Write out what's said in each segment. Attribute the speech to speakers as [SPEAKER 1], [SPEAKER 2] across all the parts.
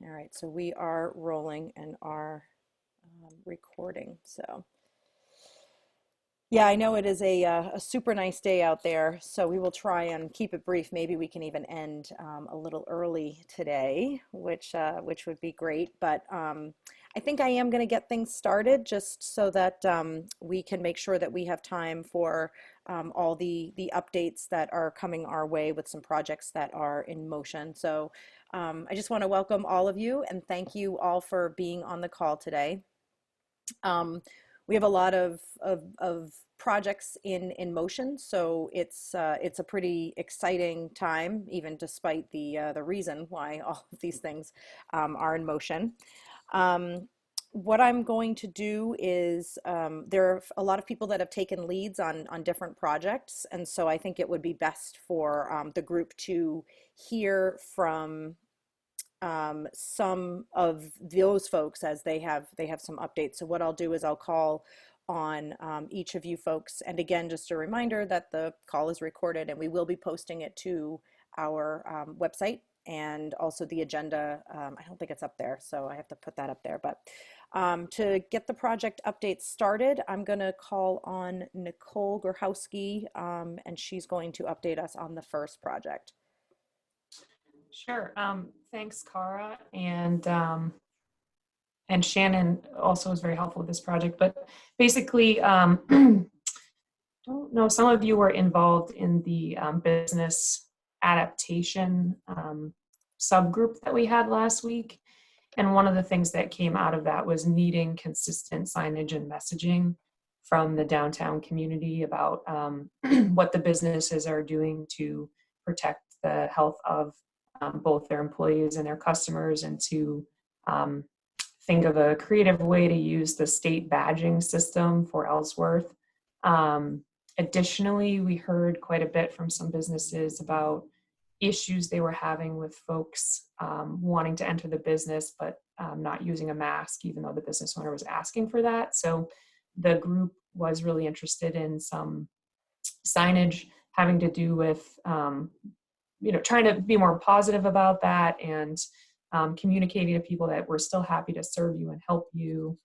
[SPEAKER 1] All right, so we are rolling and are recording. So, yeah, I know it is a super nice day out there, so we will try and keep it brief. Maybe we can even end a little early today, which would be great. But I think I am going to get things started just so that we can make sure that we have time for all the updates that are coming our way with some projects that are in motion. So I just want to welcome all of you and thank you all for being on the call today. We have a lot of projects in motion, so it's a pretty exciting time, even despite the reason why all of these things are in motion. Um, what I'm going to do is there are a lot of people that have taken leads on different projects, and so I think it would be best for the group to hear from some of those folks as they have some updates. So what I'll do is I'll call on each of you folks, and again, just a reminder that the call is recorded and we will be posting it to our website and also the agenda. I don't think it's up there, so I have to put that up there. But to get the project update started, I'm going to call on Nicole Gorhowski, and she's going to update us on the first project.
[SPEAKER 2] Sure. Thanks, Cara. And Shannon also was very helpful with this project. But basically, don't know, some of you were involved in the business adaptation subgroup that we had last week. And one of the things that came out of that was needing consistent signage and messaging from the downtown community about what the businesses are doing to protect the health of both their employees and their customers, and to think of a creative way to use the state badging system for Ellsworth. Additionally, we heard quite a bit from some businesses about issues they were having with folks wanting to enter the business but not using a mask, even though the business owner was asking for that. So the group was really interested in some signage having to do with trying to be more positive about that, and communicating to people that we're still happy to serve you and help you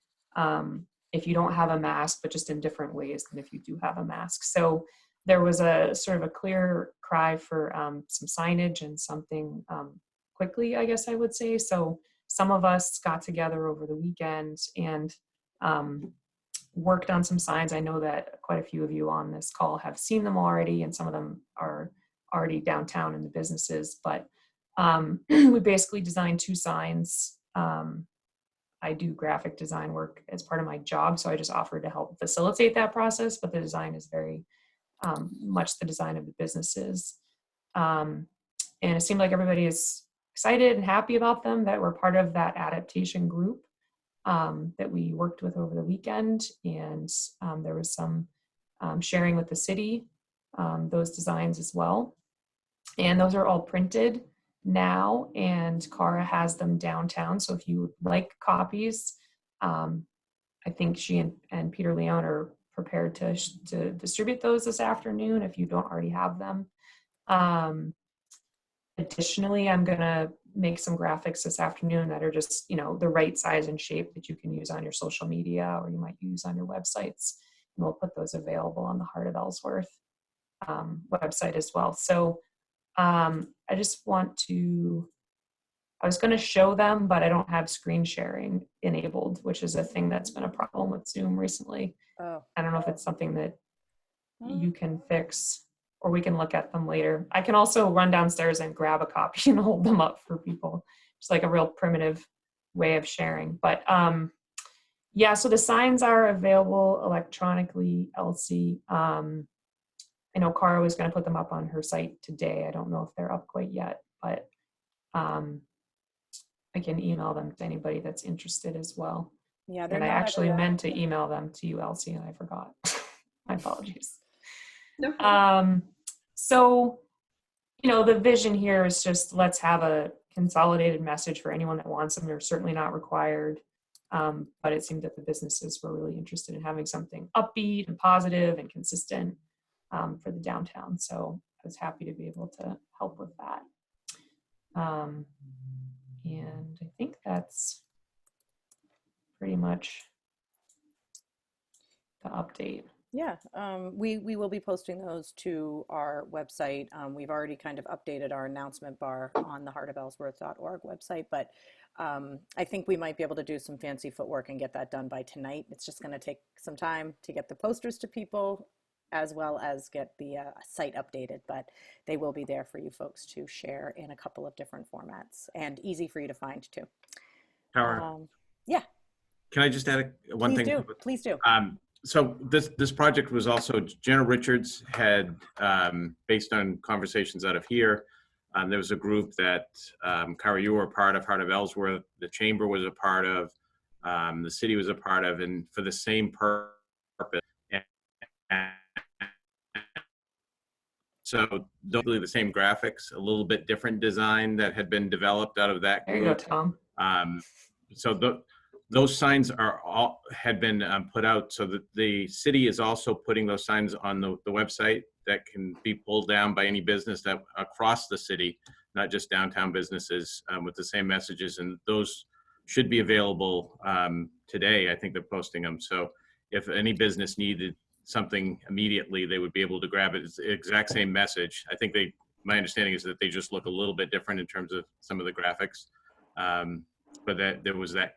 [SPEAKER 2] if you don't have a mask, but just in different ways than if you do have a mask. So there was a sort of a clear cry for some signage and something quickly, I guess I would say. So some of us got together over the weekend and worked on some signs. I know that quite a few of you on this call have seen them already, and some of them are already downtown in the businesses. But we basically designed 2 signs. I do graphic design work as part of my job, so I just offered to help facilitate that process, but the design is very much the design of the businesses. And it seemed like everybody is excited and happy about them, that we're part of that adaptation group that we worked with over the weekend. And there was some sharing with the city, those designs as well. And those are all printed now, and Cara has them downtown. So if you would like copies, I think she and Peter Leon are prepared to distribute those this afternoon if you don't already have them. Additionally, I'm going to make some graphics this afternoon that are just, the right size and shape that you can use on your social media, or you might use on your websites. And we'll put those available on the Heart of Ellsworth website as well. So I was going to show them, but I don't have screen sharing enabled, which is a thing that's been a problem with Zoom recently.
[SPEAKER 1] Oh.
[SPEAKER 2] I don't know if it's something that you can fix, or we can look at them later. I can also run downstairs and grab a copy and hold them up for people. It's like a real primitive way of sharing. But yeah, so the signs are available electronically, Elsie. I know Cara was going to put them up on her site today. I don't know if they're up quite yet, but I can email them to anybody that's interested as well.
[SPEAKER 1] Yeah,
[SPEAKER 2] and I actually meant to email them to you, Elsie, and I forgot. My apologies. No. So, the vision here is just, let's have a consolidated message for anyone that wants them. They're certainly not required. But it seemed that the businesses were really interested in having something upbeat and positive and consistent for the downtown. So I was happy to be able to help with that. And I think that's pretty much the update.
[SPEAKER 1] Yeah, we will be posting those to our website. We've already kind of updated our announcement bar on the heartofellsworth.org website, but I think we might be able to do some fancy footwork and get that done by tonight. It's just going to take some time to get the posters to people as well as get the site updated, but they will be there for you folks to share in a couple of different formats and easy for you to find too.
[SPEAKER 3] Tara,
[SPEAKER 1] Yeah,
[SPEAKER 3] can I just add one
[SPEAKER 1] please
[SPEAKER 3] thing?
[SPEAKER 1] do. Please do.
[SPEAKER 3] So this project was also, Jenna Richards had, based on conversations out of here, there was a group that, Kara, you were a part of, Heart of Ellsworth, the Chamber was a part of, the city was a part of, and for the same purpose. And so basically the same graphics, a little bit different design that had been developed out of that
[SPEAKER 2] There you go,
[SPEAKER 3] group.
[SPEAKER 2] Tom.
[SPEAKER 3] So those signs are all had been put out, so that the city is also putting those signs on the website that can be pulled down by any business that across the city, not just downtown businesses, with the same messages, and those should be available today. I think they're posting them. So if any business needed something immediately, they would be able to grab it. It's the exact same message. I think my understanding is that they just look a little bit different in terms of some of the graphics. But that there was that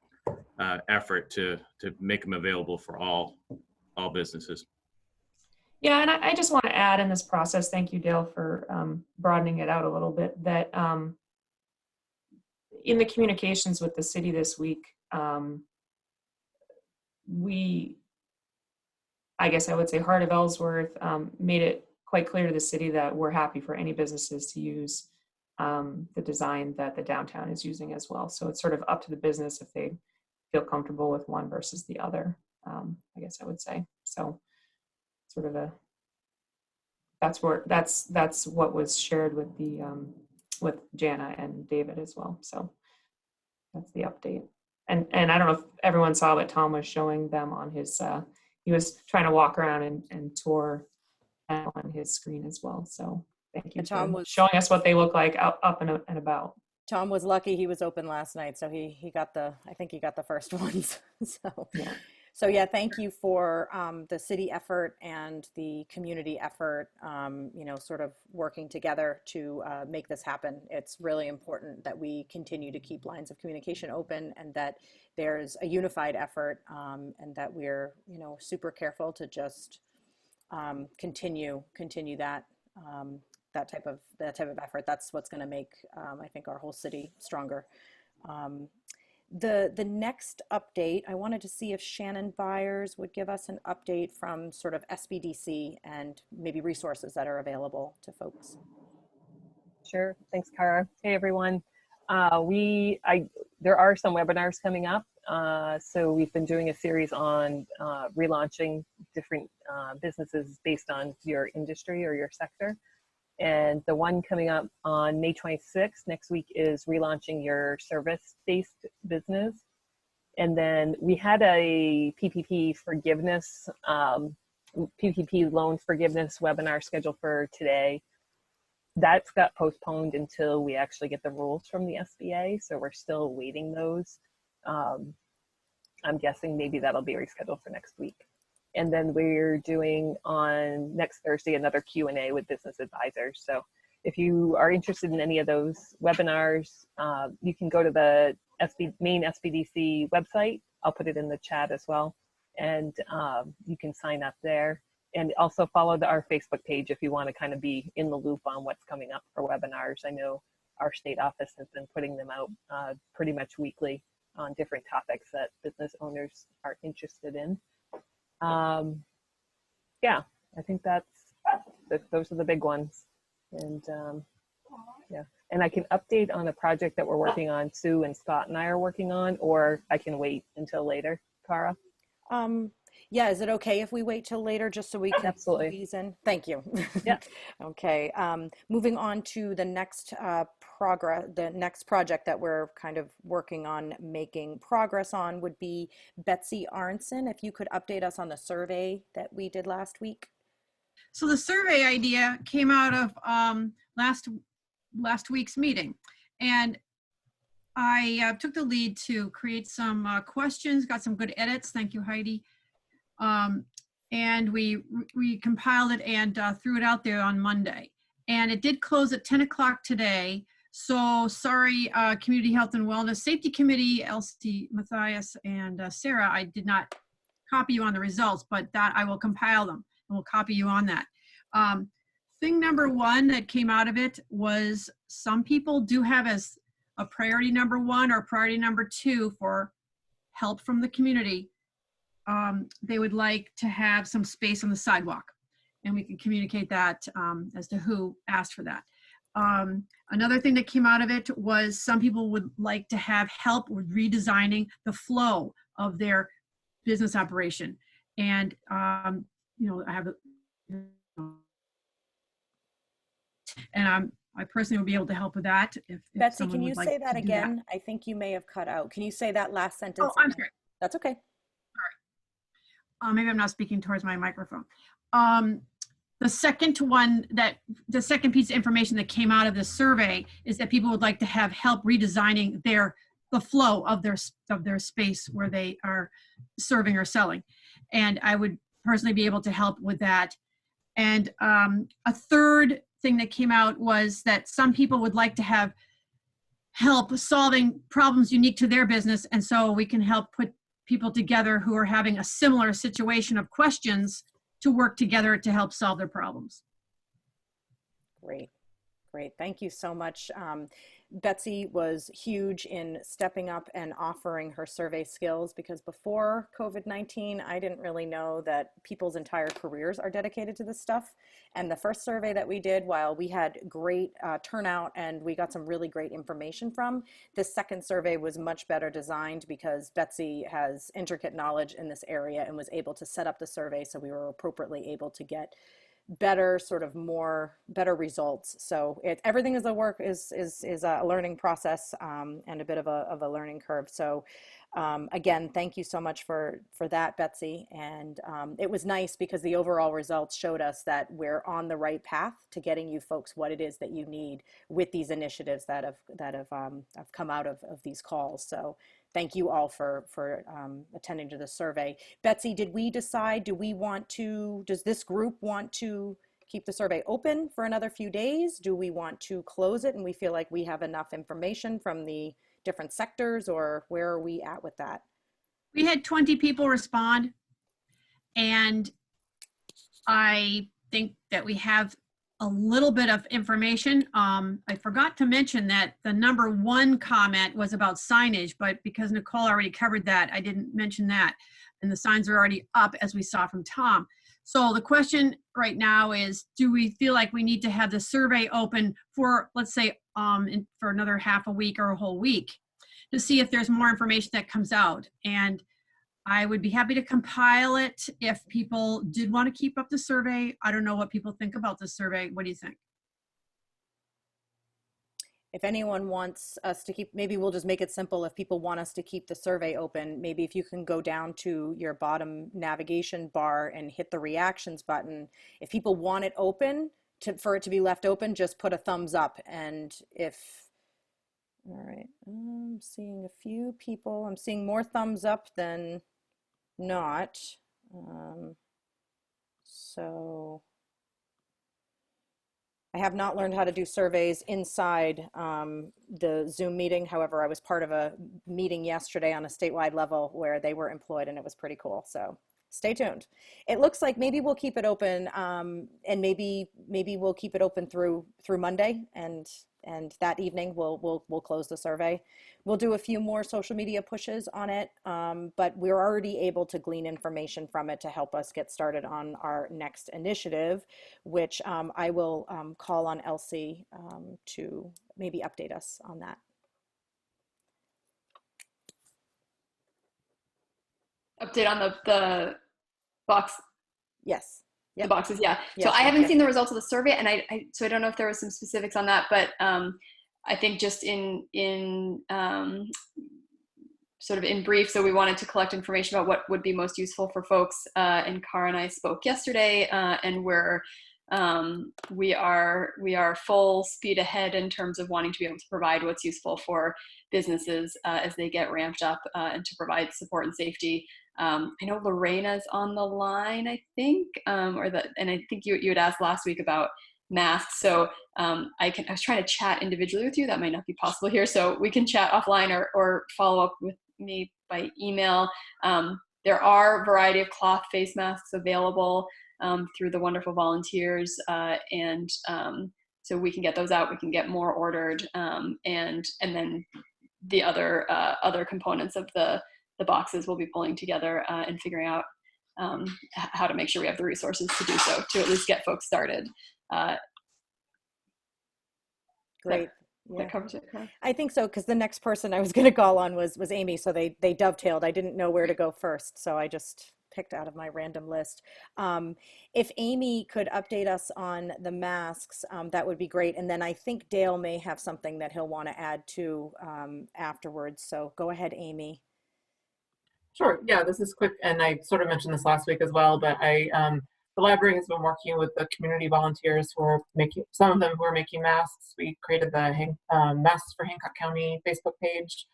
[SPEAKER 3] effort to make them available for all businesses.
[SPEAKER 2] Yeah, and I just want to add in this process, thank you, Dale, for broadening it out a little bit, that in the communications with the city this week, I guess I would say Heart of Ellsworth made it quite clear to the city that we're happy for any businesses to use the design that the downtown is using as well. So it's sort of up to the business if they feel comfortable with one versus the other, I guess I would say. So sort of that's what was shared with the with Jana and David as well. So that's the update. And I don't know if everyone saw, but Tom was showing them on his he was trying to walk around and tour on his screen as well. So thank you for showing us what they look like up and about.
[SPEAKER 1] Tom was lucky he was open last night, so he got I think he got the first ones. So yeah, thank you for the city effort and the community effort, sort of working together to make this happen. It's really important that we continue to keep lines of communication open and that there's a unified effort, and that we're, super careful to just continue that. That type of effort. That's what's going to make, I think, our whole city stronger. The next update, I wanted to see if Shannon Byers would give us an update from sort of SBDC and maybe resources that are available to folks.
[SPEAKER 4] Sure. Thanks, Kara. Hey, everyone. There are some webinars coming up. So we've been doing a series on relaunching different businesses based on your industry or your sector. And the one coming up on May 26th, next week, is relaunching your service-based business. And then we had a PPP forgiveness, PPP loan forgiveness webinar scheduled for today. That's got postponed until we actually get the rules from the SBA. So we're still awaiting those. I'm guessing maybe that'll be rescheduled for next week. And then we're doing on next Thursday another Q&A with business advisors. So if you are interested in any of those webinars, you can go to the main SBDC website. I'll put it in the chat as well. And you can sign up there. And also follow our Facebook page if you want to kind of be in the loop on what's coming up for webinars. I know our state office has been putting them out pretty much weekly on different topics that business owners are interested in. Yeah, I think those are the big ones. And yeah, and I can update on a project that we're working on, Sue and Scott and I are working on, or I can wait until later, Kara.
[SPEAKER 1] Yeah, is it okay if we wait till later just so we can squeeze in? Thank you.
[SPEAKER 4] Yeah.
[SPEAKER 1] Okay. Moving on to the next project that we're kind of working on making progress on would be Betsy Arnson. If you could update us on the survey that we did last week.
[SPEAKER 5] So the survey idea came out of last week's meeting, and I took the lead to create some questions, got some good edits. Thank you, Heidi. And we compiled it and threw it out there on Monday. And it did close at 10 o'clock today. So sorry, Community Health and Wellness Safety Committee, Elsie, Matthias, and Sarah, I did not copy you on the results, but that I will compile them and we'll copy you on that. Thing number one that came out of it was some people do have as a priority number one or priority number two for help from the community. They would like to have some space on the sidewalk, and we can communicate that as to who asked for that. Another thing that came out of it was some people would like to have help with redesigning the flow of their business operation. And, you know, I have, and I personally would be able to help with that. If
[SPEAKER 1] Betsy,
[SPEAKER 5] someone
[SPEAKER 1] can you
[SPEAKER 5] would like
[SPEAKER 1] say that
[SPEAKER 5] to do that.
[SPEAKER 1] again? I think you may have cut out. Can you say that last sentence?
[SPEAKER 5] Oh, I'm sorry.
[SPEAKER 1] That's okay.
[SPEAKER 5] Maybe I'm not speaking towards my microphone. The second the second piece of information that came out of this survey is that people would like to have help redesigning the flow of their space where they are serving or selling. And I would personally be able to help with that. And a third thing that came out was that some people would like to have help solving problems unique to their business. And so we can help put people together who are having a similar situation of questions to work together to help solve their problems.
[SPEAKER 1] Great. Great. Thank you so much. Betsy was huge in stepping up and offering her survey skills, because before COVID-19, I didn't really know that people's entire careers are dedicated to this stuff. And the first survey that we did, while we had great turnout and we got some really great information from, this second survey was much better designed because Betsy has intricate knowledge in this area and was able to set up the survey so we were appropriately able to get better, sort of better results. So everything is a learning process and a bit of a learning curve. So again, thank you so much for that, Betsy. And it was nice because the overall results showed us that we're on the right path to getting you folks what it is that you need with these initiatives that have come out of these calls. So thank you all for attending to the survey. Betsy, did we decide, does this group want to keep the survey open for another few days? Do we want to close it and we feel like we have enough information from the different sectors, or where are we at with that?
[SPEAKER 5] We had 20 people respond, and I think that we have a little bit of information. I forgot to mention that the number one comment was about signage, but because Nicole already covered that, I didn't mention that. And the signs are already up, as we saw from Tom. So the question right now is, do we feel like we need to have the survey open for, let's say, for another half a week or a whole week to see if there's more information that comes out? And I would be happy to compile it if people did want to keep up the survey. I don't know what people think about the survey. What do you think?
[SPEAKER 1] If anyone wants us to keep, maybe we'll just make it simple. If people want us to keep the survey open, maybe if you can go down to your bottom navigation bar and hit the reactions button. If people want it open, for it to be left open, just put a thumbs up. And all right, I'm seeing a few people. I'm seeing more thumbs up than not. So I have not learned how to do surveys inside the Zoom meeting. However, I was part of a meeting yesterday on a statewide level where they were employed, and it was pretty cool. So stay tuned. It looks like maybe we'll keep it open, and maybe we'll keep it open through Monday, and that evening we'll close the survey. We'll do a few more social media pushes on it, but we're already able to glean information from it to help us get started on our next initiative, which I will call on Elsie to maybe update us on that.
[SPEAKER 6] Update on the box.
[SPEAKER 1] Yes. Yep.
[SPEAKER 6] The boxes, yeah.
[SPEAKER 1] Yes,
[SPEAKER 6] so I haven't
[SPEAKER 1] okay.
[SPEAKER 6] seen the results of the survey, and so I don't know if there was some specifics on that, but I think just in sort of in brief, so we wanted to collect information about what would be most useful for folks, and Cara and I spoke yesterday, and we're we are full speed ahead in terms of wanting to be able to provide what's useful for businesses as they get ramped up and to provide support and safety. I know Lorena's on the line, I think, and I think you had asked last week about masks. So I was trying to chat individually with you. That might not be possible here. So we can chat offline or follow up with me by email. There are a variety of cloth face masks available through the wonderful volunteers. And so we can get those out. We can get more ordered. And then the other components of the boxes we'll be pulling together and figuring out how to make sure we have the resources to do so, to at least get folks started.
[SPEAKER 1] Great.
[SPEAKER 6] That covers it, Cara?
[SPEAKER 1] I think so, because the next person I was going to call on was Amy, so they dovetailed. I didn't know where to go first, so I just picked out of my random list. If Amy could update us on the masks, that would be great. And then I think Dale may have something that he'll want to add to afterwards. So go ahead, Amy.
[SPEAKER 7] Sure. Yeah, this is quick, and I sort of mentioned this last week as well, but the library has been working with the community volunteers who are making, some of them who are making masks. We created the Masks for Hancock County Facebook page.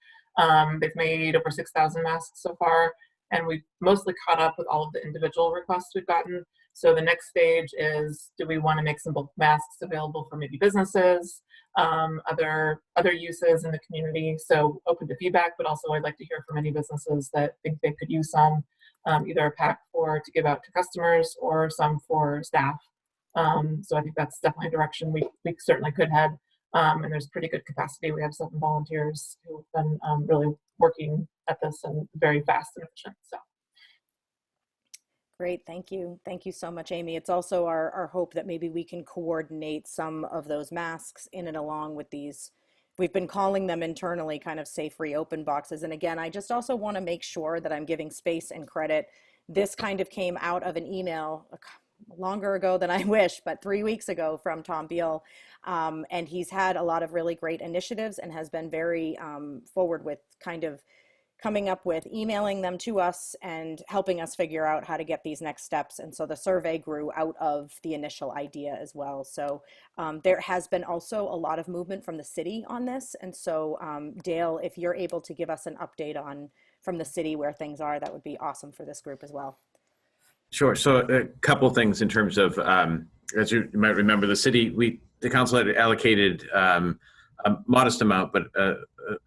[SPEAKER 7] They've made over 6,000 masks so far, and we've mostly caught up with all of the individual requests we've gotten. So the next stage is, do we want to make some bulk masks available for maybe businesses, other uses in the community? So open to feedback, but also I'd like to hear from any businesses that think they could use some, either a pack to give out to customers or some for staff. So I think that's definitely a direction we certainly could head. And there's pretty good capacity. We have 7 volunteers who've been really working at this and very fast and efficient. So.
[SPEAKER 1] Great, thank you. Thank you so much, Amy. It's also our hope that maybe we can coordinate some of those masks in and along with these. We've been calling them internally kind of safe reopen boxes. And again, I just also want to make sure that I'm giving space and credit. This kind of came out of an email longer ago than I wish, but 3 weeks ago from Tom Beal. And he's had a lot of really great initiatives and has been very forward with kind of coming up with emailing them to us and helping us figure out how to get these next steps. And so the survey grew out of the initial idea as well. So there has been also a lot of movement from the city on this. And so Dale, if you're able to give us an update on from the city where things are, that would be awesome for this group as well. Sure.
[SPEAKER 3] So a couple of things in terms of, as you might remember, the council had allocated a modest amount, but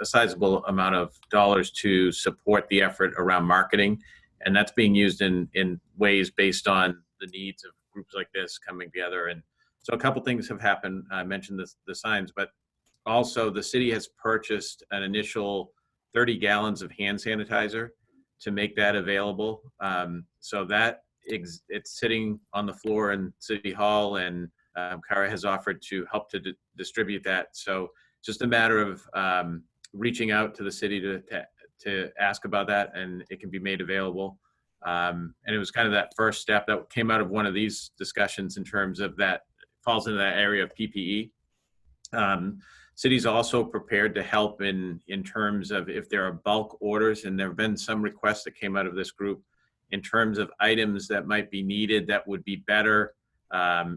[SPEAKER 3] a sizable amount of dollars to support the effort around marketing. And that's being used in ways based on the needs of groups like this coming together. And so a couple things have happened. I mentioned the signs, but also the city has purchased an initial 30 gallons of hand sanitizer to make that available. So that it's sitting on the floor in City Hall, and Cara has offered to help to distribute that. So just a matter of reaching out to the city to ask about that, and it can be made available. And it was kind of that first step that came out of one of these discussions in terms of that falls into that area of PPE. City's also prepared to help in terms of if there are bulk orders, and there have been some requests that came out of this group in terms of items that might be needed that would be better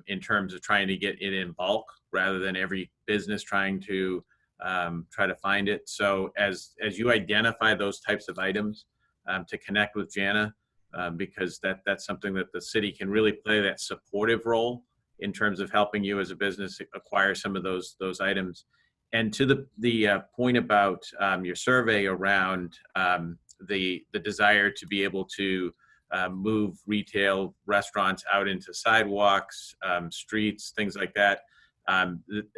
[SPEAKER 3] in terms of trying to get it in bulk rather than every business trying to try to find it. So as you identify those types of items, to connect with Jana, because that's something that the city can really play that supportive role in terms of helping you as a business acquire some of those items. And to the point about your survey around the desire to be able to move retail restaurants out into sidewalks, streets, things like that.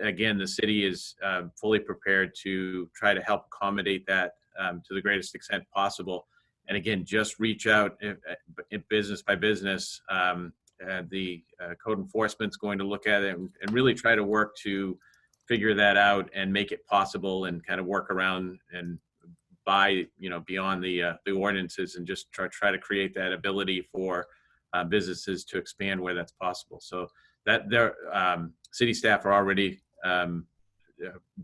[SPEAKER 3] Again, the city is fully prepared to try to help accommodate that to the greatest extent possible. And again, just reach out business by business. The code enforcement's going to look at it and really try to work to figure that out and make it possible and kind of work around and beyond the ordinances and just try to create that ability for businesses to expand where that's possible. So that their city staff are already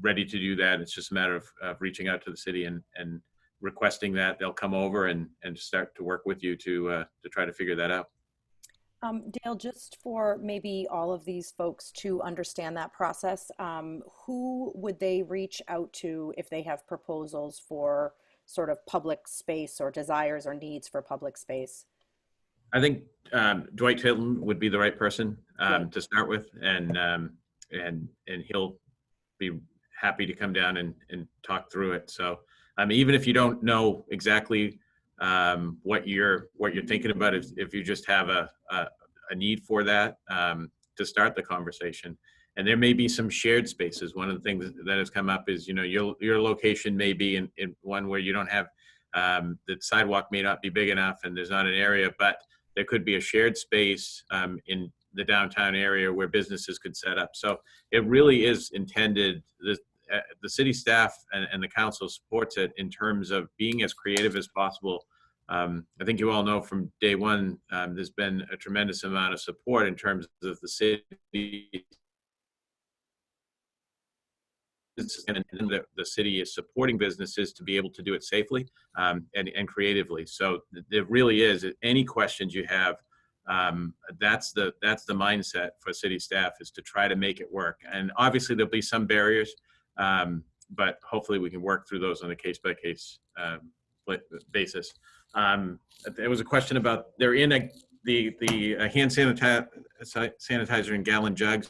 [SPEAKER 3] ready to do that. It's just a matter of reaching out to the city and requesting that they'll come over and start to work with you to try to figure that out.
[SPEAKER 1] Dale, just for maybe all of these folks to understand that process, who would they reach out to if they have proposals for sort of public space or desires or needs for public space?
[SPEAKER 3] I think Dwight Hilton would be the right person
[SPEAKER 1] Good.
[SPEAKER 3] to start with, and he'll be happy to come down and talk through it. So, even if you don't know exactly what you're thinking about, if you just have a need for that, to start the conversation. And there may be some shared spaces. One of the things that has come up is, your location may be in one where you don't have, the sidewalk may not be big enough and there's not an area, but there could be a shared space in the downtown area where businesses could set up. So it really is intended, the city staff and the council supports it in terms of being as creative as possible. I think you all know from day one, there's been a tremendous amount of support in terms of the city and the city is supporting businesses to be able to do it safely and creatively. So there really is, any questions you have, that's the mindset for city staff, is to try to make it work. And obviously there'll be some barriers, but hopefully we can work through those on a case-by-case basis. There was a question about, they're in the hand sanitizer in gallon jugs.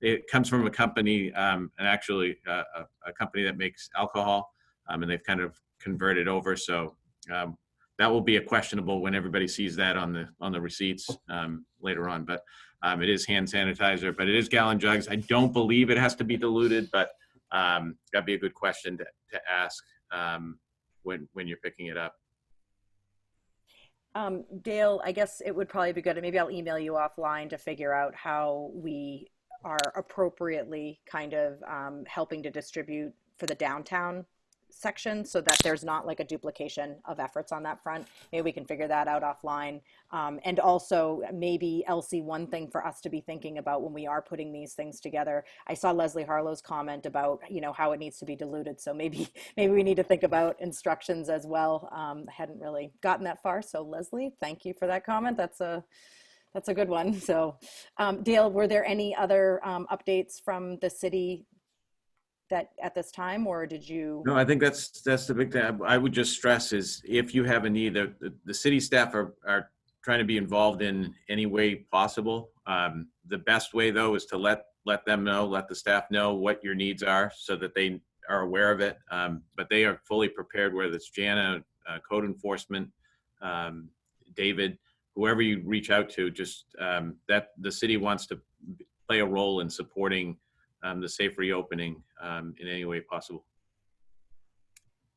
[SPEAKER 3] It comes from a company, and actually a company that makes alcohol, and they've kind of converted over. So that will be a questionable when everybody sees that on the receipts later on. But it is hand sanitizer, but it is gallon jugs. I don't believe it has to be diluted, but that'd be a good question to ask when you're picking it up.
[SPEAKER 1] Dale, I guess it would probably be good, and maybe I'll email you offline to figure out how we are appropriately kind of helping to distribute for the downtown section so that there's not like a duplication of efforts on that front. Maybe we can figure that out offline. And also maybe, Elsie, one thing for us to be thinking about when we are putting these things together, I saw Leslie Harlow's comment about, how it needs to be diluted. So maybe we need to think about instructions as well. I hadn't really gotten that far. So Leslie, thank you for that comment. That's a good one. So, Dale, were there any other updates from the city that at this time, or did you?
[SPEAKER 3] No, I think that's the big thing. I would just stress is, if you have a need, the city staff are trying to be involved in any way possible. The best way, though, is to let them know, let the staff know what your needs are so that they are aware of it. But they are fully prepared, whether it's Jana, code enforcement, David, whoever you reach out to, just that the city wants to play a role in supporting the safe reopening in any way possible.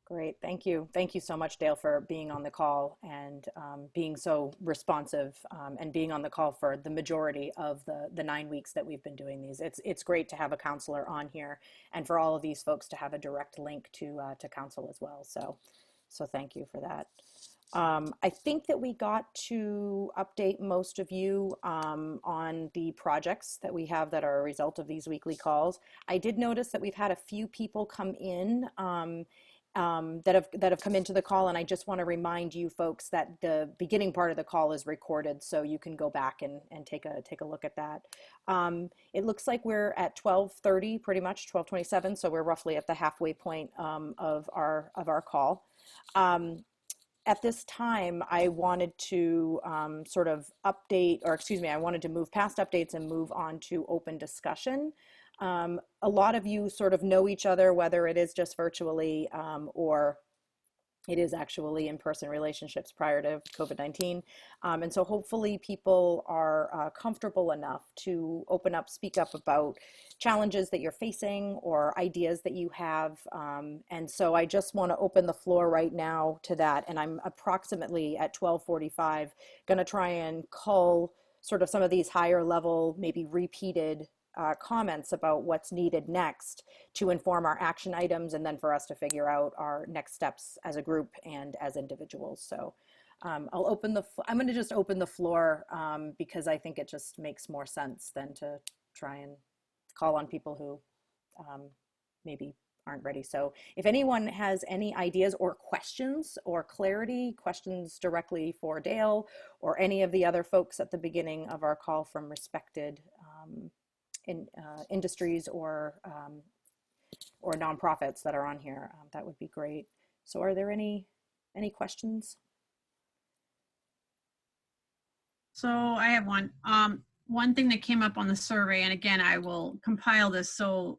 [SPEAKER 1] Great, thank you. Thank you so much, Dale, for being on the call and being so responsive and being on the call for the majority of the 9 weeks that we've been doing these. It's great to have a counselor on here and for all of these folks to have a direct link to council as well. So thank you for that. I think that we got to update most of you on the projects that we have that are a result of these weekly calls. I did notice that we've had a few people come in that have come into the call, and I just want to remind you folks that the beginning part of the call is recorded, so you can go back and take a look at that. It looks like we're at 12:30, pretty much 12:27, so we're roughly at the halfway point of our call. At this time, I wanted to sort of update, or excuse me, I wanted to move past updates and move on to open discussion. A lot of you sort of know each other, whether it is just virtually or it is actually in-person relationships prior to COVID-19. And so hopefully people are comfortable enough to open up, speak up about challenges that you're facing or ideas that you have. And so I just want to open the floor right now to that. And I'm approximately at 12:45 going to try and cull sort of some of these higher level, maybe repeated comments about what's needed next to inform our action items, and then for us to figure out our next steps as a group and as individuals. So I'm going to just open the floor because I think it just makes more sense than to try and call on people who maybe aren't ready. So if anyone has any ideas or questions or clarity, questions directly for Dale or any of the other folks at the beginning of our call from respected industries or nonprofits that are on here, that would be great. So are there any questions?
[SPEAKER 5] So I have one. One thing that came up on the survey, and again, I will compile this so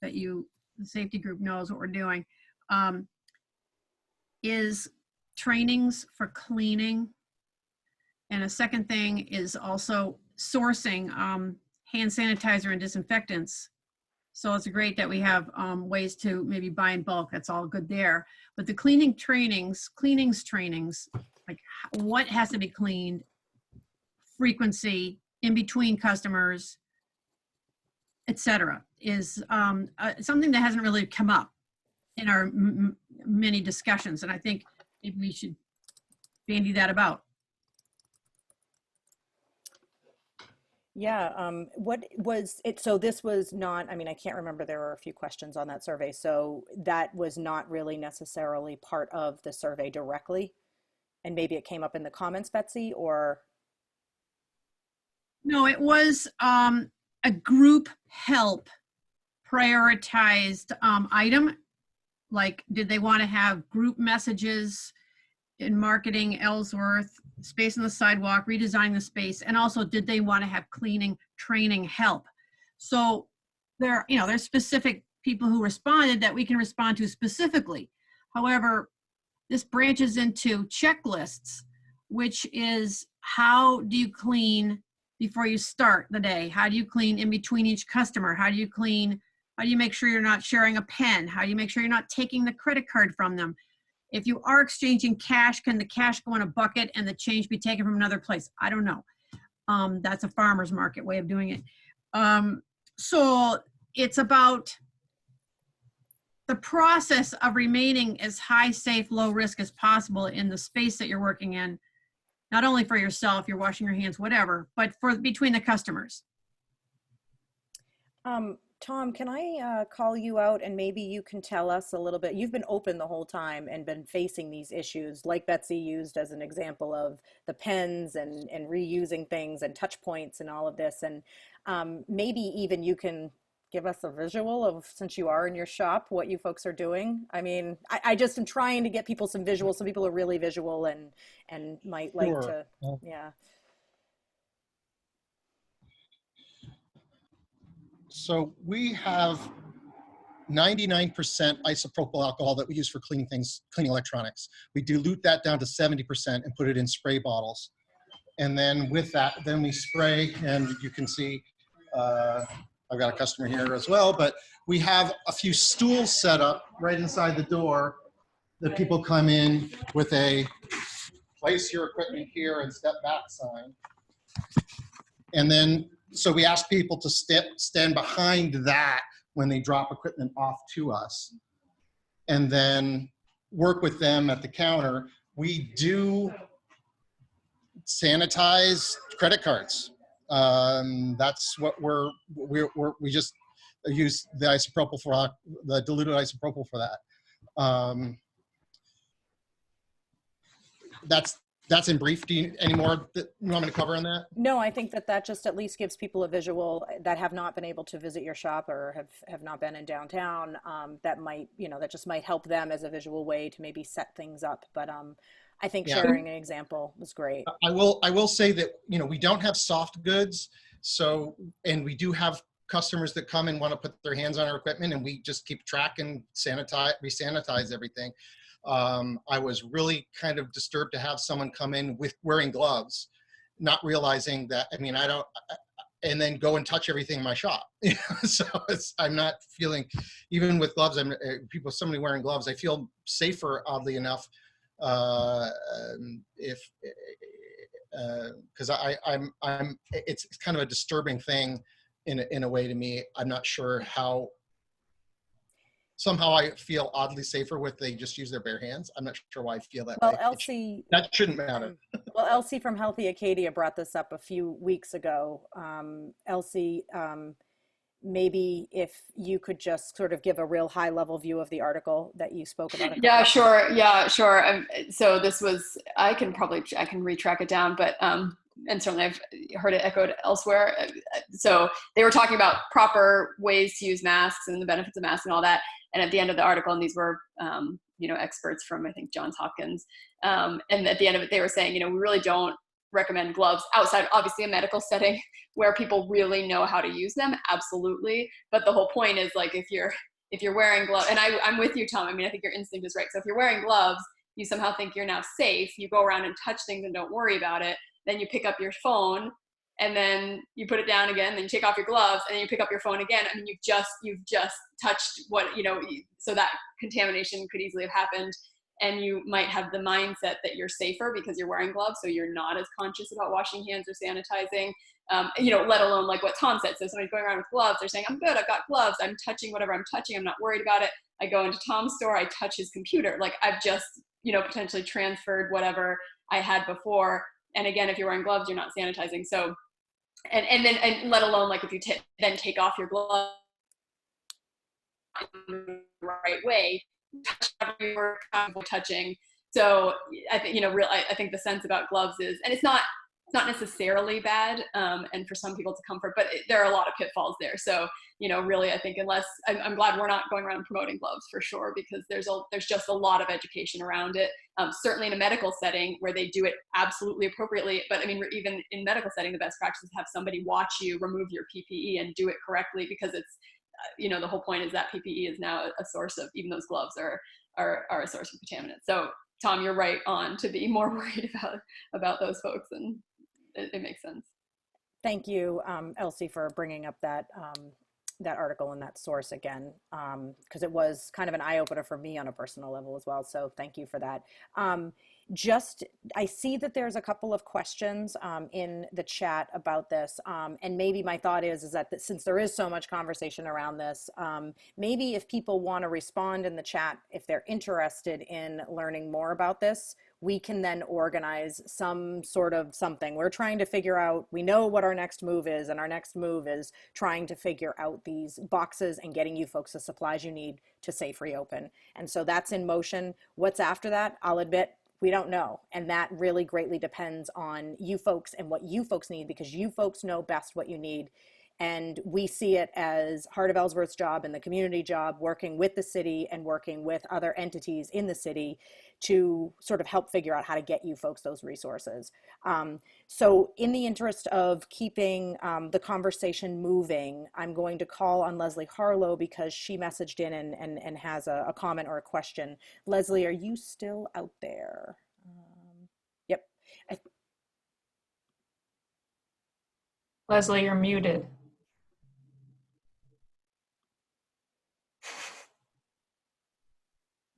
[SPEAKER 5] that the safety group knows what we're doing, is trainings for cleaning. And a second thing is also sourcing hand sanitizer and disinfectants. So it's great that we have ways to maybe buy in bulk. That's all good there. But the cleanings trainings, like what has to be cleaned, frequency, in between customers, etc., is something that hasn't really come up in our many discussions. And I think maybe we should bandy that about.
[SPEAKER 1] Yeah, what was it? So this was not, I mean, I can't remember, there were a few questions on that survey. So that was not really necessarily part of the survey directly. And maybe it came up in the comments, Betsy, or?
[SPEAKER 5] No, it was a group help prioritized item. Like, did they want to have group messages in marketing, Ellsworth, space on the sidewalk, redesigning the space, and also did they want to have cleaning, training, help? So there's specific people who responded that we can respond to specifically. However, this branches into checklists, which is how do you clean before you start the day? How do you clean in between each customer? How do you clean? How do you make sure you're not sharing a pen? How do you make sure you're not taking the credit card from them? If you are exchanging cash, can the cash go in a bucket and the change be taken from another place? I don't know. That's a farmer's market way of doing it. So it's about the process of remaining as high, safe, low risk as possible in the space that you're working in, not only for yourself, you're washing your hands, whatever, but for between the customers.
[SPEAKER 1] Tom, can I call you out and maybe you can tell us a little bit? You've been open the whole time and been facing these issues like Betsy used as an example of the pens and reusing things and touch points and all of this. And maybe even you can give us a visual of, since you are in your shop, what you folks are doing. I mean, I just am trying to get people some visuals. Some people are really visual and might like
[SPEAKER 8] Sure.
[SPEAKER 1] to, yeah.
[SPEAKER 8] So we have 99% isopropyl alcohol that we use for cleaning things, cleaning electronics. We dilute that down to 70% and put it in spray bottles. And then with that, then we spray, and you can see, I've got a customer here as well, but we have a few stools set up right inside the door that people come in with a place your equipment here and step back sign. And then, so we ask people to stand behind that when they drop equipment off to us, and then work with them at the counter. We do sanitize credit cards. That's what we just use the isopropyl for the diluted isopropyl for that. That's in brief. Do you any more that you want me to cover on that?
[SPEAKER 1] No, I think that just at least gives people a visual that have not been able to visit your shop or have not been in downtown. That might, that just might help them as a visual way to maybe set things up. But I think sharing an example was great.
[SPEAKER 8] I will say that, we don't have soft goods. So, and we do have customers that come and want to put their hands on our equipment, and we just keep track and re-sanitize everything. I was really kind of disturbed to have someone come in with wearing gloves, not realizing that, and then go and touch everything in my shop. So I'm not feeling, even with gloves, somebody wearing gloves, I feel safer, oddly enough, because it's kind of a disturbing thing in a way to me. I'm not sure how. Somehow I feel oddly safer with they just use their bare hands. I'm not sure why I feel that way.
[SPEAKER 1] Elsie,
[SPEAKER 8] that shouldn't matter.
[SPEAKER 1] Well, Elsie from Healthy Acadia brought this up a few weeks ago. Elsie, maybe if you could just sort of give a real high level view of the article that you spoke about a couple
[SPEAKER 6] Yeah,
[SPEAKER 1] of
[SPEAKER 6] sure. Yeah, sure. So this was, I can retrack it down, but, and certainly I've heard it echoed elsewhere. So they were talking about proper ways to use masks and the benefits of masks and all that. And at the end of the article, and these were, experts from, I think, Johns Hopkins. And at the end of it, they were saying, we really don't recommend gloves outside, obviously, a medical setting where people really know how to use them. Absolutely. But the whole point is, like, if you're wearing gloves, and I'm with you, Tom. I mean, I think your instinct is right. So if you're wearing gloves, you somehow think you're now safe. You go around and touch things and don't worry about it. Then you pick up your phone and then you put it down again. Then you take off your gloves and then you pick up your phone again. I mean, you've just touched what, so that contamination could easily have happened. And you might have the mindset that you're safer because you're wearing gloves. So you're not as conscious about washing hands or sanitizing. Let alone like what Tom said. So somebody's going around with gloves, they're saying, I'm good, I've got gloves, I'm touching whatever I'm touching, I'm not worried about it. I go into Tom's store, I touch his computer. Like I've just, potentially transferred whatever I had before. And again, if you're wearing gloves, you're not sanitizing. So, and let alone like if you then take off your gloves in the right way, you're comfortable touching. So I think, I think the sense about gloves is, and it's not necessarily bad, and for some people it's a comfort, but there are a lot of pitfalls there. So, really, I think unless, I'm glad we're not going around promoting gloves for sure, because there's just a lot of education around it. Certainly in a medical setting where they do it absolutely appropriately, but I mean, even in medical setting, the best practice is have somebody watch you remove your PPE and do it correctly, because it's, the whole point is that PPE is now a source of, even those gloves are a source of contaminants. So Tom, you're right on to be more worried about those folks, and it makes sense.
[SPEAKER 1] Thank you, Elsie, for bringing up that that article and that source again, because it was kind of an eye-opener for me on a personal level as well. So thank you for that. I see that there's a couple of questions in the chat about this, and maybe my thought is that since there is so much conversation around this, maybe if people want to respond in the chat, if they're interested in learning more about this, we can then organize some sort of something. We're trying to figure out, we know what our next move is, and our next move is trying to figure out these boxes and getting you folks the supplies you need to safe reopen. And so that's in motion. What's after that? I'll admit, we don't know. And that really greatly depends on you folks and what you folks need, because you folks know best what you need. And we see it as Heart of Ellsworth's job and the community job, working with the city and working with other entities in the city to sort of help figure out how to get you folks those resources. So in the interest of keeping the conversation moving, I'm going to call on Leslie Harlow because she messaged in and has a comment or a question. Leslie, are you still out there? Yep.
[SPEAKER 2] Leslie, you're muted.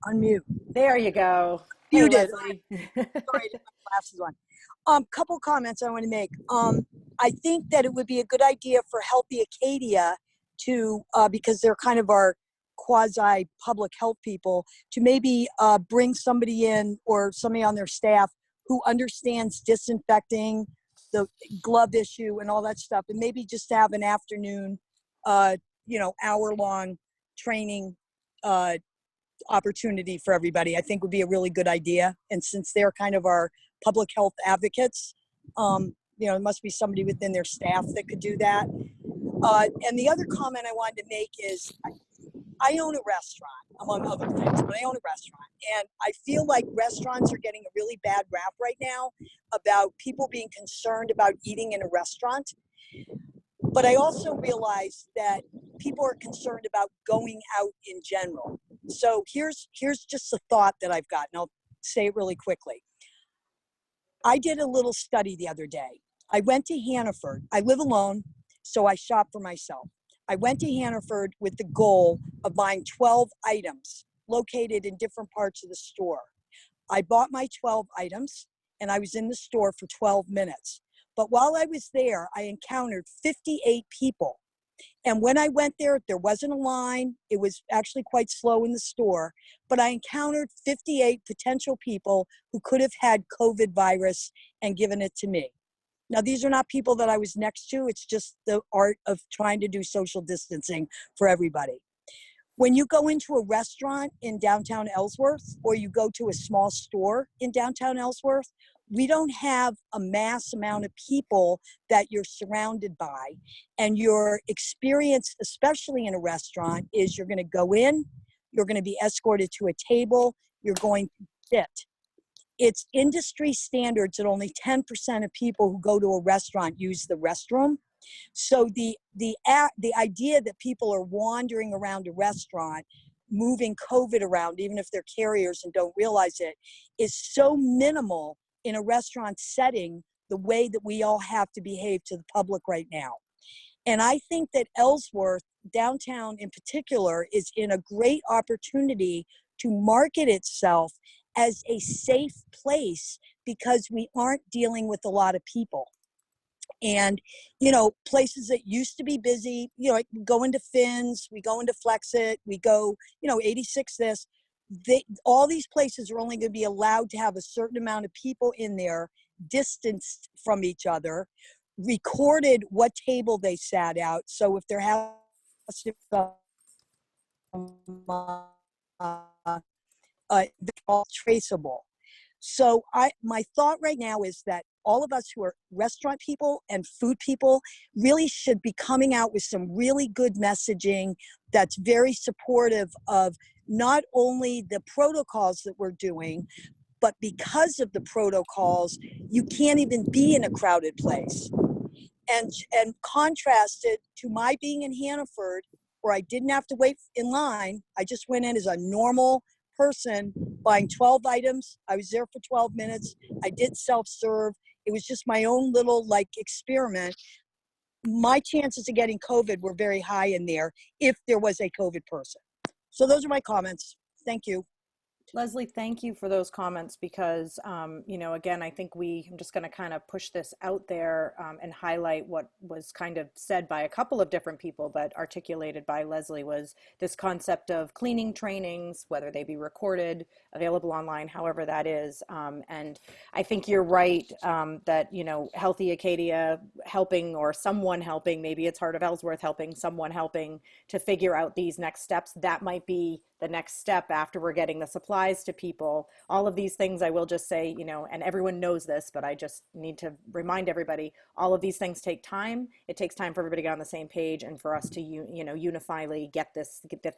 [SPEAKER 9] Unmute.
[SPEAKER 1] There you go. Hey,
[SPEAKER 9] Muted.
[SPEAKER 1] Leslie.
[SPEAKER 9] Sorry, I didn't have my glasses on. Couple comments I want to make. I think that it would be a good idea for Healthy Acadia to, because they're kind of our quasi public health people, to maybe bring somebody in or somebody on their staff who understands disinfecting, the glove issue and all that stuff, and maybe just have an afternoon, hour-long training opportunity for everybody. I think would be a really good idea. And since they're kind of our public health advocates, it must be somebody within their staff that could do that. And the other comment I wanted to make is I own a restaurant, among other things, but I own a restaurant. And I feel like restaurants are getting a really bad rap right now about people being concerned about eating in a restaurant. But I also realize that people are concerned about going out in general. So here's just a thought that I've got, and I'll say it really quickly. I did a little study the other day. I went to Hannaford. I live alone, so I shop for myself. I went to Hannaford with the goal of buying 12 items located in different parts of the store. I bought my 12 items, and I was in the store for 12 minutes. But while I was there, I encountered 58 people. And when I went there wasn't a line. It was actually quite slow in the store. But I encountered 58 potential people who could have had COVID virus and given it to me. Now, these are not people that I was next to. It's just the art of trying to do social distancing for everybody. When you go into a restaurant in downtown Ellsworth, or you go to a small store in downtown Ellsworth, we don't have a mass amount of people that you're surrounded by. And your experience, especially in a restaurant, is you're going to go in, you're going to be escorted to a table, you're going to sit. It's industry standards that only 10% of people who go to a restaurant use the restroom. So the idea that people are wandering around a restaurant, moving COVID around, even if they're carriers and don't realize it, is so minimal in a restaurant setting, the way that we all have to behave to the public right now. And I think that Ellsworth, downtown in particular, is in a great opportunity to market itself as a safe place because we aren't dealing with a lot of people. And, you know, places that used to be busy, you know, like we go into Finn's, we go into Flexit, we go, you know, 86 this, all these places are only going to be allowed to have a certain amount of people in there, distanced from each other, recorded what table they sat out. So if there has to they're all traceable. So my thought right now is that all of us who are restaurant people and food people really should be coming out with some really good messaging that's very supportive of not only the protocols that we're doing, but because of the protocols, you can't even be in a crowded place. And contrasted to my being in Hannaford, where I didn't have to wait in line. I just went in as a normal person buying 12 items. I was there for 12 minutes. I did self-serve. It was just my own little like experiment. My chances of getting COVID were very high in there if there was a COVID person. So those are my comments. Thank you.
[SPEAKER 1] Leslie, thank you for those comments because, you know, again, I think I'm just going to kind of push this out there and highlight what was kind of said by a couple of different people, but articulated by Leslie, was this concept of cleaning trainings, whether they be recorded, available online, however that is. And I think you're right that, you know, Healthy Acadia helping, or someone helping, maybe it's Heart of Ellsworth helping, someone helping to figure out these next steps. That might be the next step after we're getting the supplies to people. All of these things, I will just say, you know, and everyone knows this, but I just need to remind everybody, all of these things take time. It takes time for everybody to get on the same page and for us to, you know, unifyly get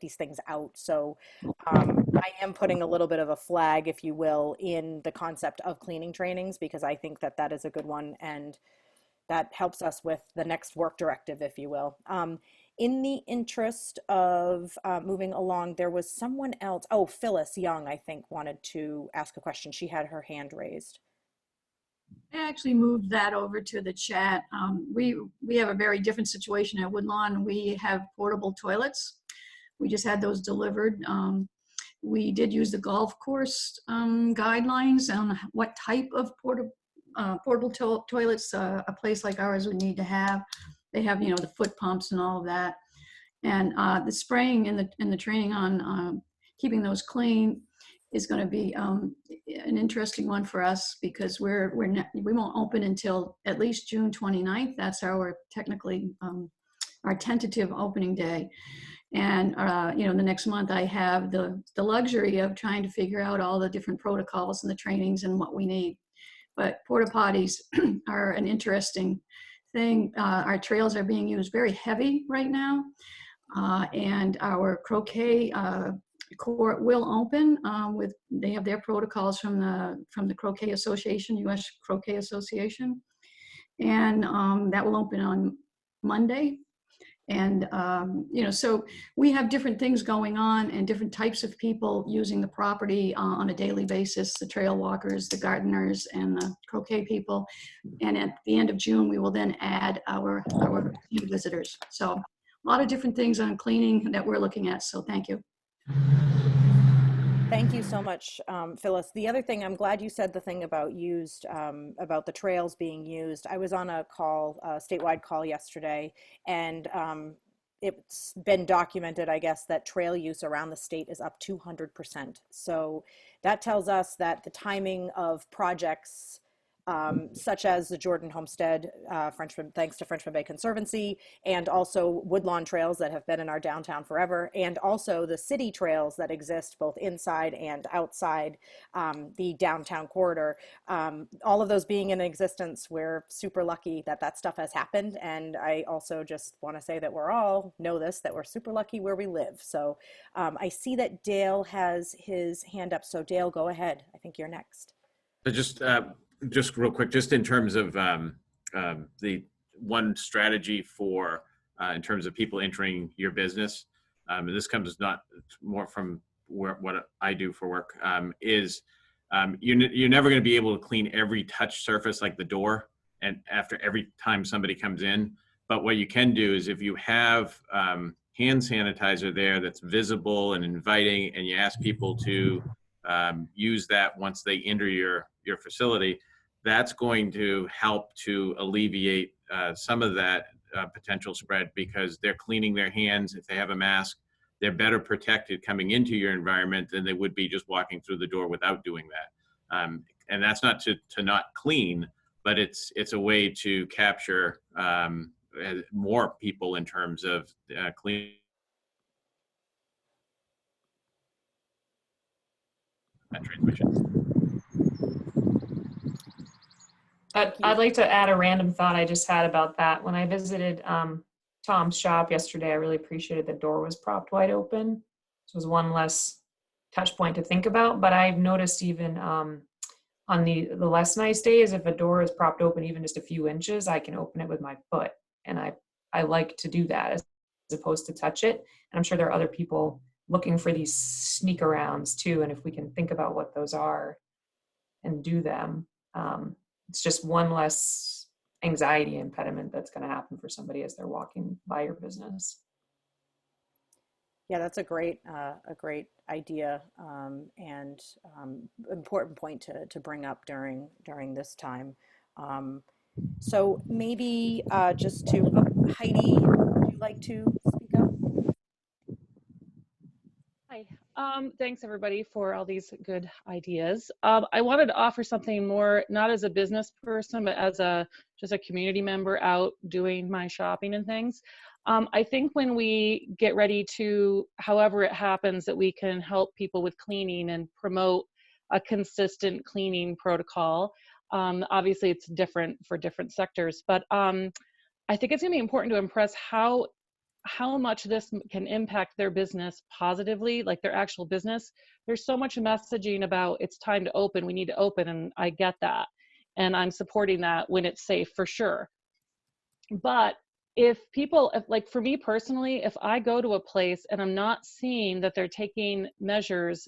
[SPEAKER 1] these things out. So I am putting a little bit of a flag, if you will, in the concept of cleaning trainings, because I think that that is a good one. And that helps us with the next work directive, if you will. In the interest of moving along, there was someone else. Oh, Phyllis Young, I think, wanted to ask a question. She had her hand raised.
[SPEAKER 10] I actually moved that over to the chat. We have a very different situation at Woodlawn. We have portable toilets. We just had those delivered. We did use the golf course guidelines on what type of portable toilets a place like ours would need to have. They have, you know, the foot pumps and all of that. And the spraying and the training on keeping those clean is going to be an interesting one for us, because we won't open until at least June 29th. That's our technically our tentative opening day. And you know, the next month I have the luxury of trying to figure out all the different protocols and the trainings and what we need. But porta potties are an interesting thing. Our trails are being used very heavy right now, and our croquet court will open they have their protocols from the Croquet Association, U.S. Croquet Association, and that will open on Monday. And you know, so we have different things going on and different types of people using the property on a daily basis: the trail walkers, the gardeners, and the croquet people. And at the end of June, we will then add our visitors. So a lot of different things on cleaning that we're looking at. So thank you.
[SPEAKER 1] Thank you so much, Phyllis. The other thing, I'm glad you said the thing about about the trails being used. I was on a call, a statewide call yesterday, and it's been documented, I guess, that trail use around the state is up 200%. So that tells us that the timing of projects such as the Jordan Homestead, thanks to Frenchman Bay Conservancy, and also woodlawn trails that have been in our downtown forever, and also the city trails that exist both inside and outside the downtown corridor. All of those being in existence, we're super lucky that that stuff has happened. And I also just want to say that we're all know this, that we're super lucky where we live. So I see that Dale has his hand up. So Dale, go ahead. I think you're next.
[SPEAKER 3] But just real quick, just in terms of the one strategy for in terms of people entering your business, and this comes not more from what I do for work, is you're never going to be able to clean every touch surface like the door and after every time somebody comes in. But what you can do is if you have hand sanitizer there that's visible and inviting, and you ask people to use that once they enter your facility, that's going to help to alleviate some of that potential spread, because they're cleaning their hands. If they have a mask, they're better protected coming into your environment than they would be just walking through the door without doing that. And that's not to not clean, but it's a way to capture more people in terms of clean transmission.
[SPEAKER 2] I'd like to add a random thought I just had about that. When I visited Tom's shop yesterday, I really appreciated the door was propped wide open. So it was one less touch point to think about. But I've noticed even on the less nice days, if a door is propped open even just a few inches, I can open it with my foot. And I like to do that as opposed to touch it. And I'm sure there are other people looking for these sneak arounds too. And if we can think about what those are and do them, it's just one less anxiety impediment that's going to happen for somebody as they're walking by your business.
[SPEAKER 1] Yeah, that's a great idea, and important point to bring up during this time. So maybe just to Heidi, would you like to speak up?
[SPEAKER 11] Hi. Thanks everybody for all these good ideas. I wanted to offer something more, not as a business person, but as just a community member out doing my shopping and things. I think when we get ready to, however it happens, that we can help people with cleaning and promote a consistent cleaning protocol. Obviously it's different for different sectors, but I think it's gonna be important to impress how much this can impact their business positively, like their actual business. There's so much messaging about it's time to open, we need to open, and I get that. And I'm supporting that when it's safe, for sure. But if like for me personally, if I go to a place and I'm not seeing that they're taking measures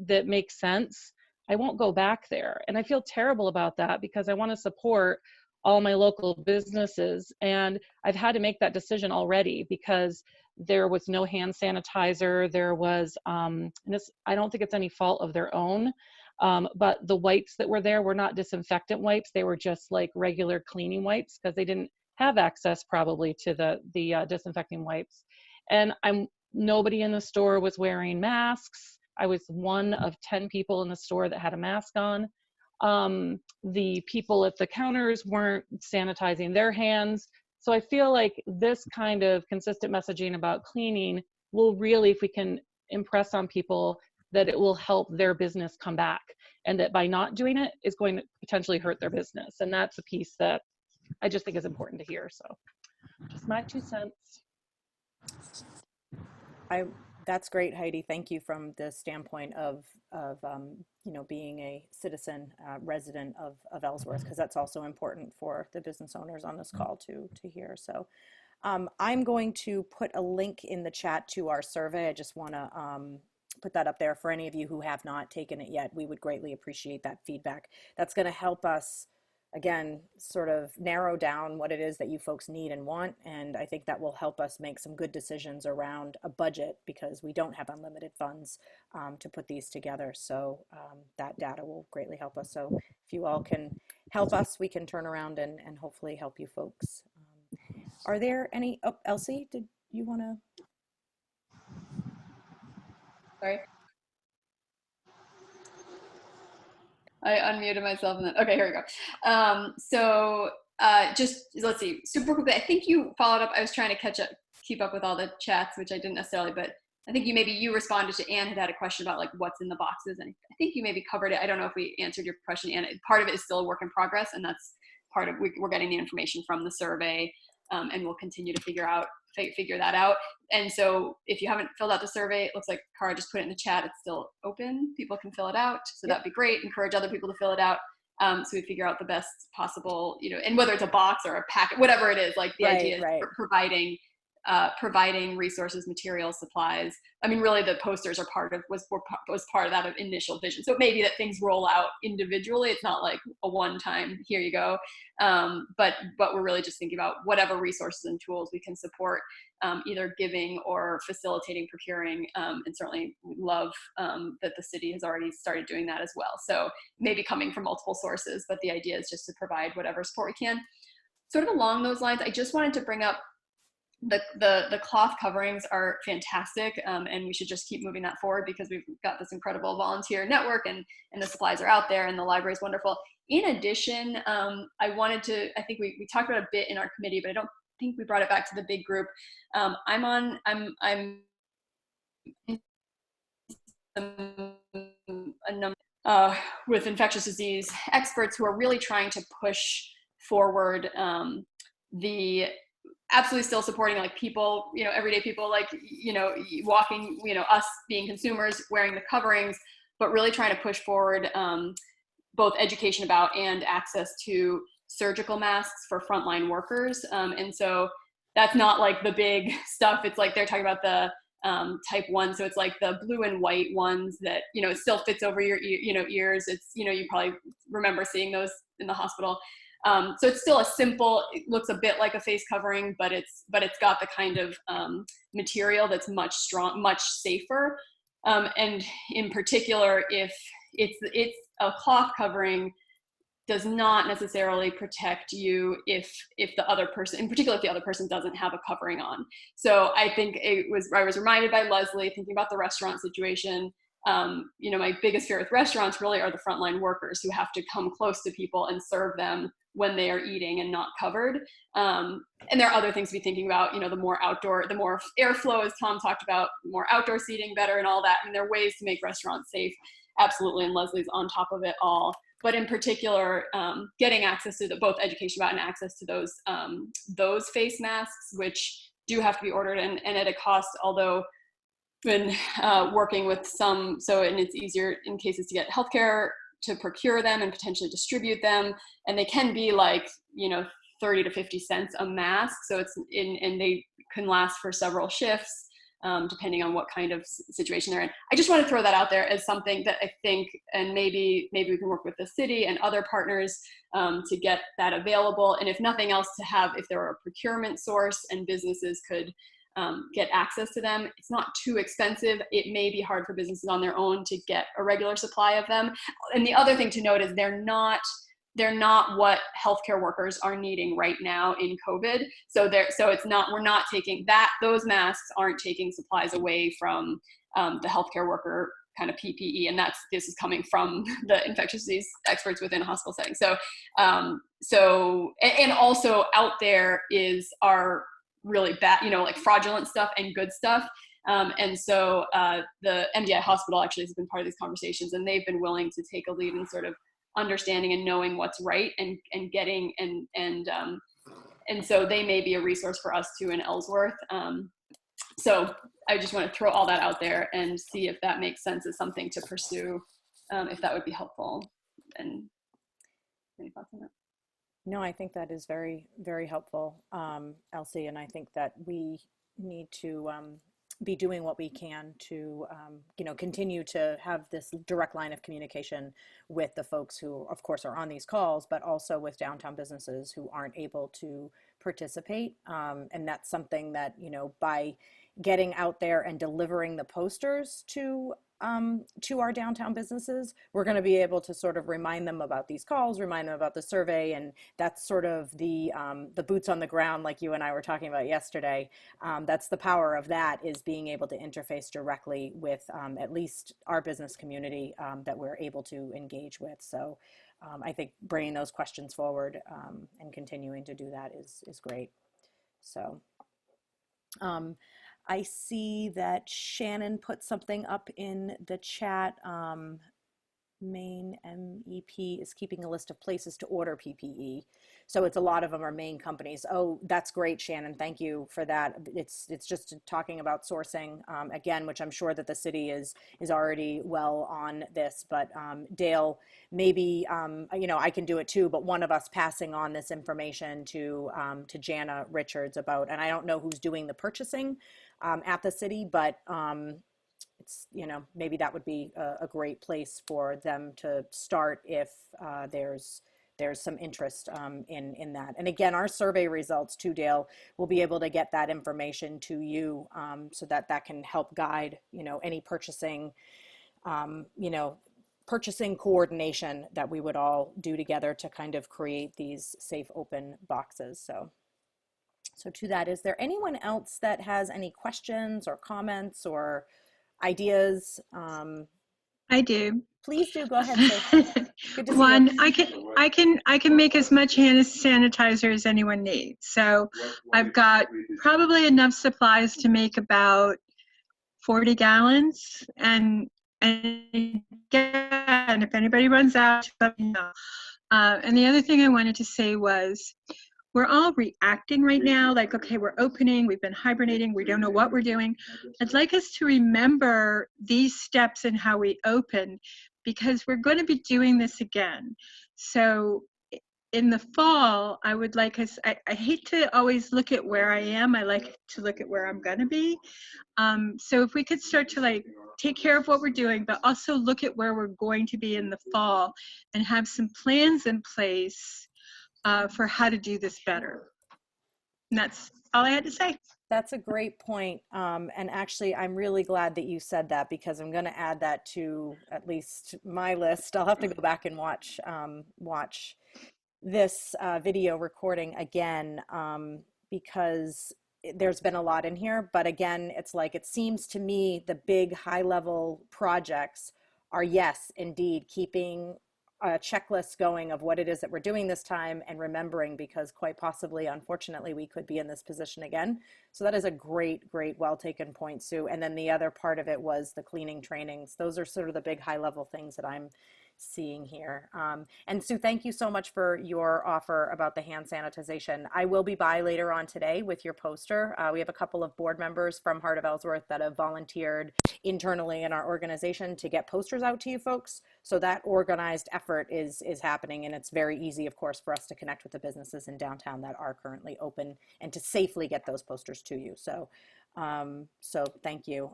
[SPEAKER 11] that make sense, I won't go back there. And I feel terrible about that because I want to support all my local businesses. And I've had to make that decision already because there was no hand sanitizer. There was, and I don't think it's any fault of their own, but the wipes that were there were not disinfectant wipes. They were just like regular cleaning wipes because they didn't have access probably to the disinfecting wipes. And nobody in the store was wearing masks. I was one of 10 people in the store that had a mask on. The people at the counters weren't sanitizing their hands. So I feel like this kind of consistent messaging about cleaning will really, if we can impress on people, that it will help their business come back, and that by not doing it is going to potentially hurt their business. And that's a piece that I just think is important to hear. So just my 2 cents.
[SPEAKER 1] That's great, Heidi. Thank you from the standpoint of being a citizen resident of Ellsworth, because that's also important for the business owners on this call to hear. So I'm going to put a link in the chat to our survey. I just want to put that up there for any of you who have not taken it yet. We would greatly appreciate that feedback. That's going to help us, again, sort of narrow down what it is that you folks need and want. And I think that will help us make some good decisions around a budget, because we don't have unlimited funds to put these together. So that data will greatly help us. So if you all can help us, we can turn around and hopefully help you folks. Are there any, oh, Elsie, did you want to?
[SPEAKER 6] Sorry. I unmuted myself and then, okay, here we go. Just, let's see, super quickly, I think you followed up. I was trying to keep up with all the chats, which I didn't necessarily, but I think you responded to Anne had a question about like what's in the boxes. And I think you maybe covered it. I don't know if we answered your question, Anne. Part of it is still a work in progress. And that's part of, we're getting the information from the survey, and we'll continue to figure that out. And so if you haven't filled out the survey, it looks like Cara just put it in the chat. It's still open. People can fill it out. So that'd be great. Encourage other people to fill it out. So we figure out the best possible, and whether it's a box or a packet, whatever it is, like the idea is providing resources, materials, supplies. I mean, really the posters are was part of that initial vision. So it may be that things roll out individually. It's not like a one-time, here you go. But we're really just thinking about whatever resources and tools we can support, either giving or facilitating procuring, and certainly love that the city has already started doing that as well. So maybe coming from multiple sources, but the idea is just to provide whatever support we can. Sort of along those lines, I just wanted to bring up the cloth coverings are fantastic, and we should just keep moving that forward because we've got this incredible volunteer network, and the supplies are out there, and the library is wonderful. In addition, I think we talked about it a bit in our committee, but I don't think we brought it back to the big group. I'm a number with infectious disease experts who are really trying to push forward the absolutely still supporting like people, everyday people, like, walking, us being consumers, wearing the coverings, but really trying to push forward both education about and access to surgical masks for frontline workers. And so that's not like the big stuff. It's like they're talking about the type 1. So it's like the blue and white ones that, it still fits over your ears. It's, you probably remember seeing those in the hospital. So it's still it looks a bit like a face covering, but it's got the kind of material that's much safer. And in particular, if it's a cloth covering, does not necessarily protect you if the other person, in particular, if the other person doesn't have a covering on. So I think I was reminded by Leslie, thinking about the restaurant situation. My biggest fear with restaurants really are the frontline workers who have to come close to people and serve them when they are eating and not covered. And there are other things to be thinking about, the more airflow, as Tom talked about, more outdoor seating, better and all that. And there are ways to make restaurants safe. Absolutely. And Leslie's on top of it all. But in particular, getting access to both education about and access to those face masks, which do have to be ordered and at a cost, although been working with and it's easier in cases to get healthcare to procure them and potentially distribute them. And they can be like, 30 to 50 cents a mask. So and they can last for several shifts, depending on what kind of situation they're in. I just want to throw that out there as something that I think, and maybe we can work with the city and other partners to get that available. And if nothing else, if there were a procurement source and businesses could get access to them. It's not too expensive. It may be hard for businesses on their own to get a regular supply of them. And the other thing to note is they're not what healthcare workers are needing right now in COVID. So we're not taking those masks aren't taking supplies away from the healthcare worker kind of PPE. And this is coming from the infectious disease experts within a hospital setting. And also out there is our really bad, like fraudulent stuff and good stuff. And so the MDI hospital actually has been part of these conversations, and they've been willing to take a lead in sort of understanding and knowing what's right and getting, and so they may be a resource for us too in Ellsworth. So I just want to throw all that out there and see if that makes sense as something to pursue, if that would be helpful. And any thoughts on that?
[SPEAKER 1] No, I think that is very, very helpful, Elsie, and I think that we need to be doing what we can to, continue to have this direct line of communication with the folks who, of course, are on these calls, but also with downtown businesses who aren't able to participate. And that's something that, by getting out there and delivering the posters to our downtown businesses, we're going to be able to sort of remind them about these calls, remind them about the survey, and that's sort of the boots on the ground, like you and I were talking about yesterday. That's the power of that, is being able to interface directly with at least our business community that we're able to engage with. So I think bringing those questions forward and continuing to do that is great. So. I see that Shannon put something up in the chat. Maine MEP is keeping a list of places to order PPE. So it's a lot of them are Maine companies. Oh, that's great, Shannon. Thank you for that. It's just talking about sourcing again, which I'm sure that the city is already well on this. But Dale, maybe you know, I can do it too. But one of us passing on this information to Jana Richards about, and I don't know who's doing the purchasing at the city, but it's, you know, maybe that would be a great place for them to start if there's some interest in that. And again, our survey results too, Dale, will be able to get that information to you so that can help guide, you know, any purchasing, you know, purchasing coordination that we would all do together to kind of create these safe open boxes. So to that, is there anyone else that has any questions or comments or ideas?
[SPEAKER 12] I do.
[SPEAKER 1] Please do, go ahead, Sue. Good to see
[SPEAKER 12] One,
[SPEAKER 1] you.
[SPEAKER 12] I can make as much hand sanitizer as anyone needs. So I've got probably enough supplies to make about 40 gallons. And again, if anybody runs out, let me know. And the other thing I wanted to say was, we're all reacting right now, like, okay, we're opening, we've been hibernating, we don't know what we're doing. I'd like us to remember these steps and how we open, because we're going to be doing this again. So in the fall, I would like us, I hate to always look at where I am, I like to look at where I'm going to be. So if we could start to like take care of what we're doing, but also look at where we're going to be in the fall and have some plans in place for how to do this better. And that's all I had to say.
[SPEAKER 1] That's a great point. And actually, I'm really glad that you said that, because I'm going to add that to at least my list. I'll have to go back and watch this video recording again, because there's been a lot in here. But again, it's like, it seems to me the big high level projects are, yes, indeed, keeping a checklist going of what it is that we're doing this time, and remembering, because quite possibly, unfortunately, we could be in this position again. So that is a great, well taken point, Sue. And then the other part of it was the cleaning trainings. Those are sort of the big high level things that I'm seeing here. And Sue, thank you so much for your offer about the hand sanitization. I will be by later on today with your poster. We have a couple of board members from Heart of Ellsworth that have volunteered internally in our organization to get posters out to you folks. So that organized effort is happening, and it's very easy, of course, for us to connect with the businesses in downtown that are currently open and to safely get those posters to you. So, so thank you.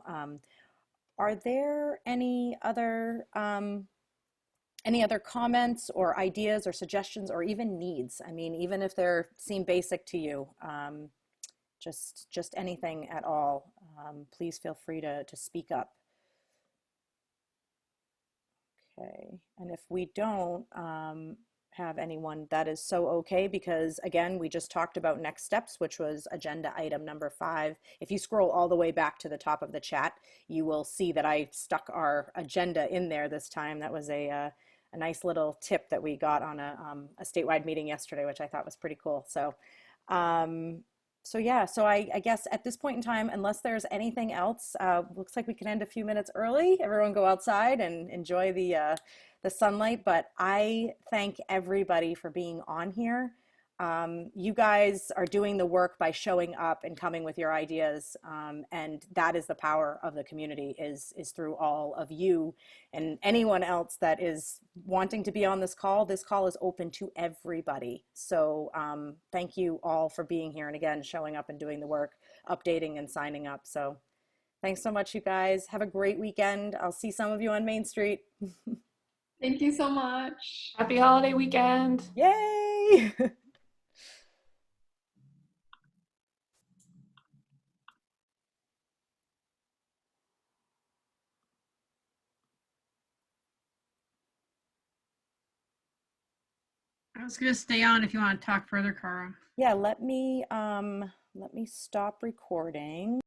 [SPEAKER 1] Are there any other comments or ideas or suggestions or even needs? I mean, even if they seem basic to you, just anything at all, please feel free to speak up. Okay, and if we don't have anyone, that is so okay, because again, we just talked about next steps, which was agenda item number 5. If you scroll all the way back to the top of the chat, you will see that I stuck our agenda in there this time. That was a nice little tip that we got on a statewide meeting yesterday, which I thought was pretty cool. So, so yeah, so I guess at this point in time, unless there's anything else, looks like we can end a few minutes early. Everyone go outside and enjoy the sunlight. But I thank everybody for being on here. You guys are doing the work by showing up and coming with your ideas, and that is the power of the community, is through all of you and anyone else that is wanting to be on this call. This call is open to everybody. So thank you all for being here, and again, showing up and doing the work, updating and signing up. So thanks so much, you guys. Have a great weekend. I'll see some of you on Main Street.
[SPEAKER 6] Thank you so much.
[SPEAKER 2] Happy holiday weekend.
[SPEAKER 1] Yay!
[SPEAKER 5] I was gonna stay on if you want to talk further, Cara.
[SPEAKER 1] Yeah, let me stop recording.